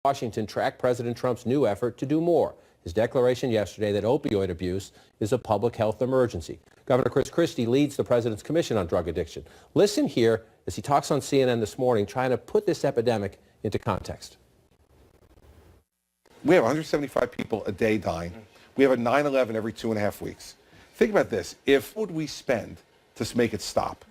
Washington track President Trump's new effort to do more. His declaration yesterday that opioid abuse is a public health emergency. Governor Chris Christie leads the president's Commission on Drug Addiction. Listen here as he talks on CNN this morning, trying to put this epidemic into context. We have 175 people a day dying. We have a 9/11 every 2.5 weeks. Think about this. What would we spend to make it stop?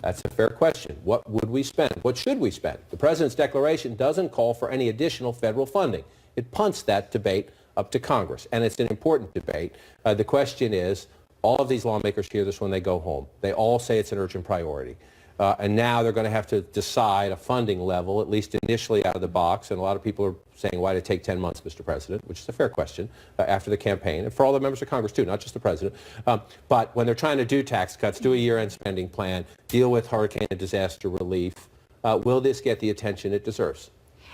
That's a fair question. What would we spend? What should we spend? The president's declaration doesn't call for any additional federal funding. It punts that debate up to Congress, and it's an important debate. The question is, all of these lawmakers hear this when they go home. They all say it's an urgent priority. And now they're going to have to decide a funding level, at least initially out of the box. And a lot of people are saying, why did it take 10 months, Mr. President, which is a fair question after the campaign, and for all the members of Congress, too, not just the president. But when they're trying to do tax cuts, do a year-end spending plan, deal with hurricane and disaster relief, will this get the attention it deserves?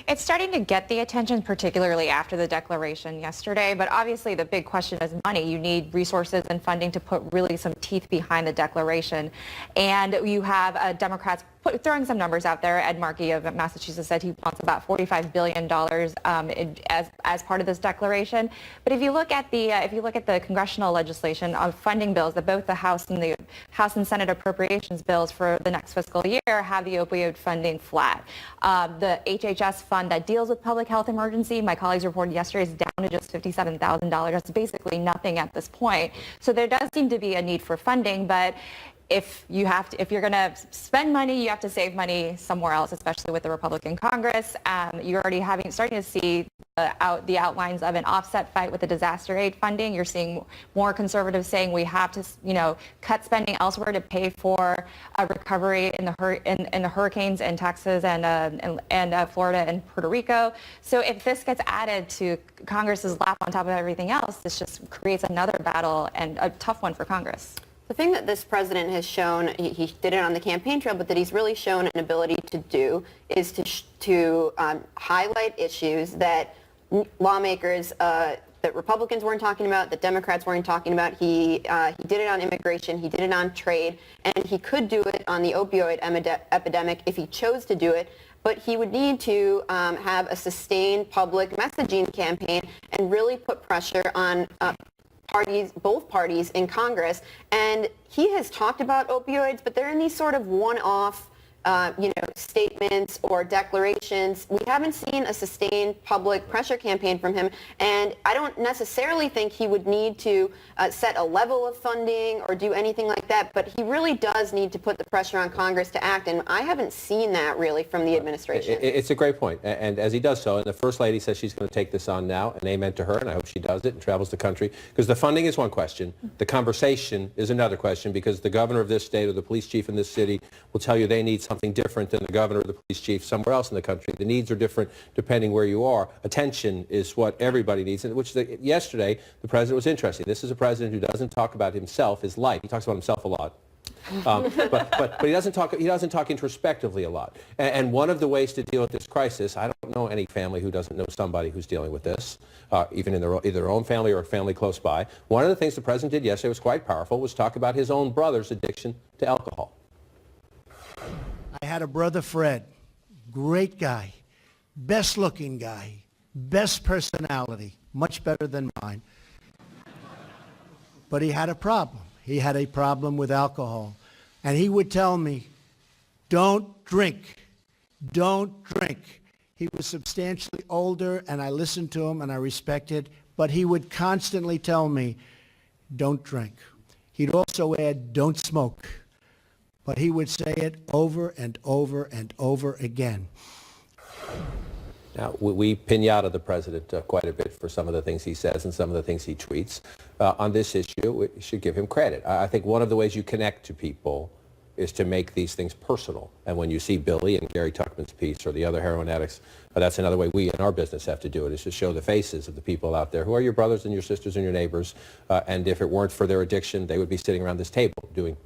It's starting to get the attention, particularly after the declaration yesterday. But obviously, the big question is money. You need resources and funding to put really some teeth behind the declaration. And you have Democrats throwing some numbers out there. Ed Markey of Massachusetts said he wants about $45 billion as part of this declaration. But if you look at the congressional legislation of funding bills, that both the House and Senate appropriations bills for the next fiscal year have the opioid funding flat. The HHS fund that deals with public health emergency, my colleagues reported yesterday, is down to just $57,000. That's basically nothing at this point. So there does seem to be a need for funding, but if you're going to spend money, you have to save money somewhere else, especially with the Republican Congress. You're already starting to see the outlines of an offset fight with the disaster aid funding. You're seeing more conservatives saying we have to, cut spending elsewhere to pay for a recovery in the hurricanes in Texas and Florida and Puerto Rico. So if this gets added to Congress's lap on top of everything else, this just creates another battle and a tough one for Congress. The thing that this president has shown, he did it on the campaign trail, but that he's really shown an ability to do is to highlight issues that lawmakers, that Republicans weren't talking about, that Democrats weren't talking about. He did it on immigration, he did it on trade, and he could do it on the opioid epidemic if he chose to do it. But he would need to have a sustained public messaging campaign and really put pressure on both parties in Congress. And he has talked about opioids, but they're in these sort of one-off statements or declarations. We haven't seen a sustained public pressure campaign from him, and I don't necessarily think he would need to set a level of funding or do anything like that, but he really does need to put the pressure on Congress to act, and I haven't seen that really from the administration. It's a great point, and as he does so, and the First Lady says she's going to take this on now, and amen to her, and I hope she does it and travels the country, because the funding is one question, the conversation is another question, because the governor of this state or the police chief in this city will tell you they need something different than the governor or the police chief somewhere else in the country. The needs are different depending where you are. Attention is what everybody needs, and yesterday the president was interesting. This is a president who doesn't talk about himself, his life. He talks about himself a lot. But he doesn't talk introspectively a lot. And one of the ways to deal with this crisis, I don't know any family who doesn't know somebody who's dealing with this, even in either their own family or a family close by. One of the things the president did yesterday was quite powerful, was talk about his own brother's addiction to alcohol. I had a brother, Fred, great guy, best looking guy, best personality, much better than mine. But he had a problem. He had a problem with alcohol. And he would tell me, don't drink, don't drink. He was substantially older, and I listened to him and I respected, but he would constantly tell me, don't drink. He'd also add, don't smoke. But he would say it over and over and over again. Now, we pinata the president quite a bit for some of the things he says and some of the things he tweets. On this issue, we should give him credit. I think one of the ways you connect to people is to make these things personal. And when you see Billy and Gary Tuchman's piece or the other heroin addicts, that's another way we in our business have to do it, is to show the faces of the people out there who are your brothers and your sisters and your neighbors. And if it weren't for their addiction, they would be sitting around this table doing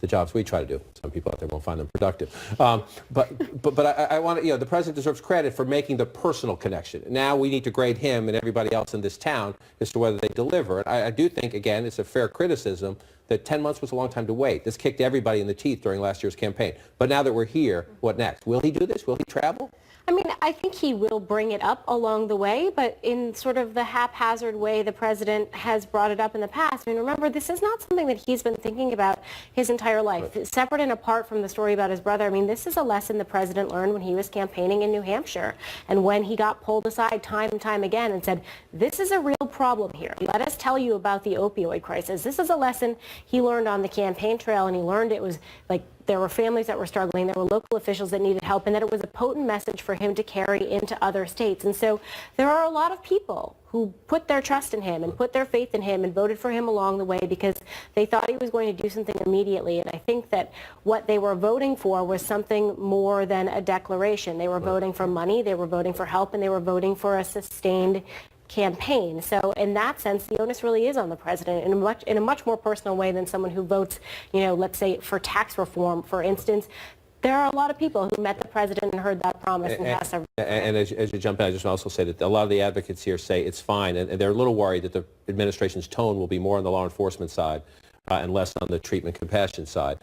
the jobs we try to do. So some people out there won't find them productive. But I want to, the president deserves credit for making the personal connection. Now we need to grade him and everybody else in this town as to whether they deliver. And I do think, again, it's a fair criticism that 10 months was a long time to wait. This kicked everybody in the teeth during last year's campaign. But now that we're here, what next? Will he do this? Will he travel? I mean, I think he will bring it up along the way, but in sort of the haphazard way the president has brought it up in the past. I mean, remember, this is not something that he's been thinking about his entire life. Right. Separate and apart from the story about his brother, I mean, this is a lesson the president learned when he was campaigning in New Hampshire and when he got pulled aside time and time again and said, this is a real problem here. Let us tell you about the opioid crisis. This is a lesson he learned on the campaign trail, and he learned it was like there were families that were struggling, there were local officials that needed help, and that it was a potent message for him to carry into other states. And so there are a lot of people who put their trust in him and put their faith in him and voted for him along the way because they thought he was going to do something immediately. And I think that what they were voting for was something more than a declaration. They were voting for money, they were voting for help, and they were voting for a sustained campaign. So in that sense, the onus really is on the president in a much more personal way than someone who votes, let's say for tax reform, for instance. There are a lot of people who met the president and heard that promise and passed everything. And as you jump in, I just want to also say that a lot of the advocates here say it's fine, and they're a little worried that the administration's tone will be more on the law enforcement side and less on the treatment compassion side,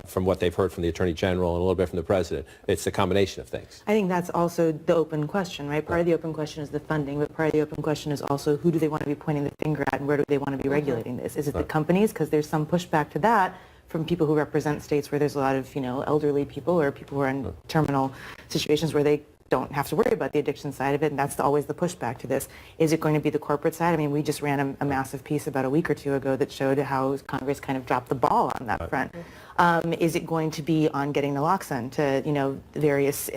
from what they've heard from the Attorney General and a little bit from the President. It's a combination of things. I think that's also the open question, right? Part of the open question is the funding, but part of the open question is also who do they want to be pointing the finger at and where do they want to be regulating this? Is it the companies? Because there's some pushback to that from people who represent states where there's a lot of, elderly people or people who are in terminal situations where they don't have to worry about the addiction side of it, and that's always the pushback to this. Is it going to be the corporate side? I mean, we just ran a massive piece about a week or two ago that showed how Congress kind of dropped the ball on that front. Is it going to be on getting naloxone to, various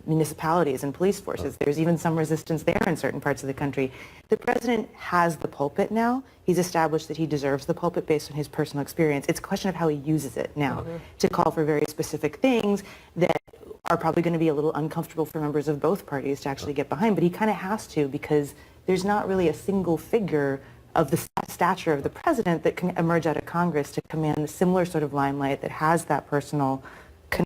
municipalities and police forces? There's even some resistance there in certain parts of the country. The president has the pulpit now. He's established that he deserves the pulpit based on his personal experience. It's a question of how he uses it now to call for very specific things that are probably going to be a little uncomfortable for members of both parties to actually get behind, but he kind of has to because there's not really a single figure of the stature of the president that can emerge out of Congress to command a similar sort of limelight that has that personal